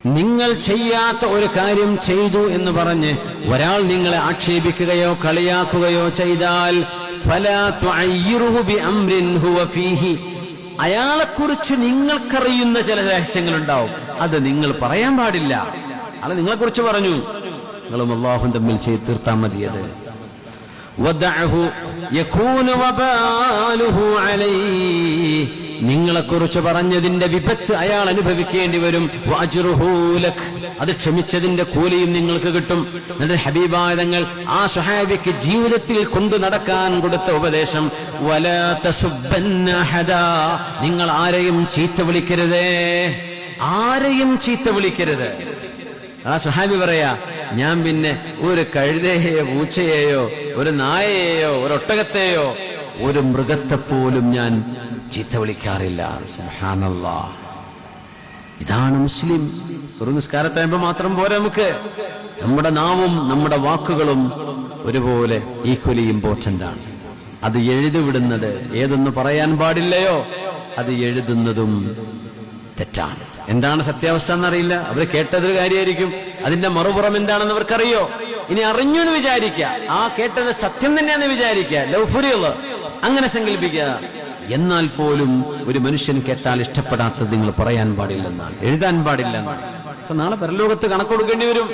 നിങ്ങൾ ചെയ്യാത്ത ഒരു കാര്യം ചെയ്തു എന്ന് പറഞ്ഞ് ഒരാൾ നിങ്ങളെ ആക്ഷേപിക്കുകയോ കളിയാക്കുകയോ ചെയ്താൽ ഫലാ തുഅയ്യിറുഹു ബിഅംരിൻ ഹുവ ഫീഹി, അയാളെക്കുറിച്ച് നിങ്ങൾക്കറിയുന്ന ചില രഹസ്യങ്ങളുണ്ടാവും, അത് നിങ്ങൾ പറയാൻ പാടില്ല. അത് നിങ്ങളെക്കുറിച്ച് പറഞ്ഞു, നിങ്ങളും അല്ലാഹുവും തമ്മിൽ ചെയ്ത് തീർത്താൽ മതിയത്. വദഅഹു യകൂനു വബാലുഹു അലൈഹി, നിങ്ങളെക്കുറിച്ച് പറഞ്ഞതിന്റെ വിപത്ത് അയാൾ അനുഭവിക്കേണ്ടി വരും. വഅജ്റുഹു ലക്, അത് ക്ഷമിച്ചതിന്റെ കൂലിയും നിങ്ങൾക്ക് കിട്ടും. എന്നിട്ട് ഹബീബായ തങ്ങൾ ആ സ്വഹാബിക്ക് ജീവിതത്തിൽ കൊണ്ടു നടക്കാൻ കൊടുത്ത ഉപദേശം, വലാ തസുബ്ബന്ന അഹദാ, നിങ്ങൾ ആരെയും ചീത്ത വിളിക്കരുതേ, ആരെയും ചീത്ത വിളിക്കരുത്. ആ സ്വഹാബി പറയാ, ഞാൻ പിന്നെ ഒരു കഴുതയെയോ പൂച്ചയെയോ ഒരു നായയെയോ ഒരു ഒട്ടകത്തെയോ ഒരു മൃഗത്തെ പോലും ഞാൻ ചീത്ത വിളിക്കാറില്ല. സുബ്ഹാനല്ലാഹ്, ഇതാണ് മുസ്ലിം. ഒരു നിസ്കാരത്തായപ്പോ മാത്രം പോരാ, നമുക്ക് നമ്മുടെ നാവും നമ്മുടെ വാക്കുകളും ഒരുപോലെ ഈക്വലി ഇമ്പോർട്ടന്റ് ആണ്. അത് എഴുതിവിടുന്നത്, ഏതൊന്ന് പറയാൻ പാടില്ലയോ അത് എഴുതുന്നതും തെറ്റാണ്. എന്താണ് സത്യാവസ്ഥ എന്നറിയില്ല, അവർ കേട്ടതൊരു കാര്യമായിരിക്കും, അതിന്റെ മറുപുറം എന്താണെന്ന് അവർക്കറിയോ. ഇനി അറിഞ്ഞു എന്ന് വിചാരിക്കുക, ആ കേട്ടത് സത്യം തന്നെയാന്ന് വിചാരിക്കുക, ലൗഫുരിയുള്ള അങ്ങനെ സങ്കല്പിക്കുക. എന്നാൽ പോലും ഒരു മനുഷ്യൻ കേട്ടാൽ ഇഷ്ടപ്പെടാത്തത് നിങ്ങൾ പറയാൻ പാടില്ലെന്നാണ്, എഴുതാൻ പാടില്ലെന്നാണ്. അപ്പൊ നാളെ പരലോകത്ത് കണക്ക് കൊടുക്കേണ്ടി വരും.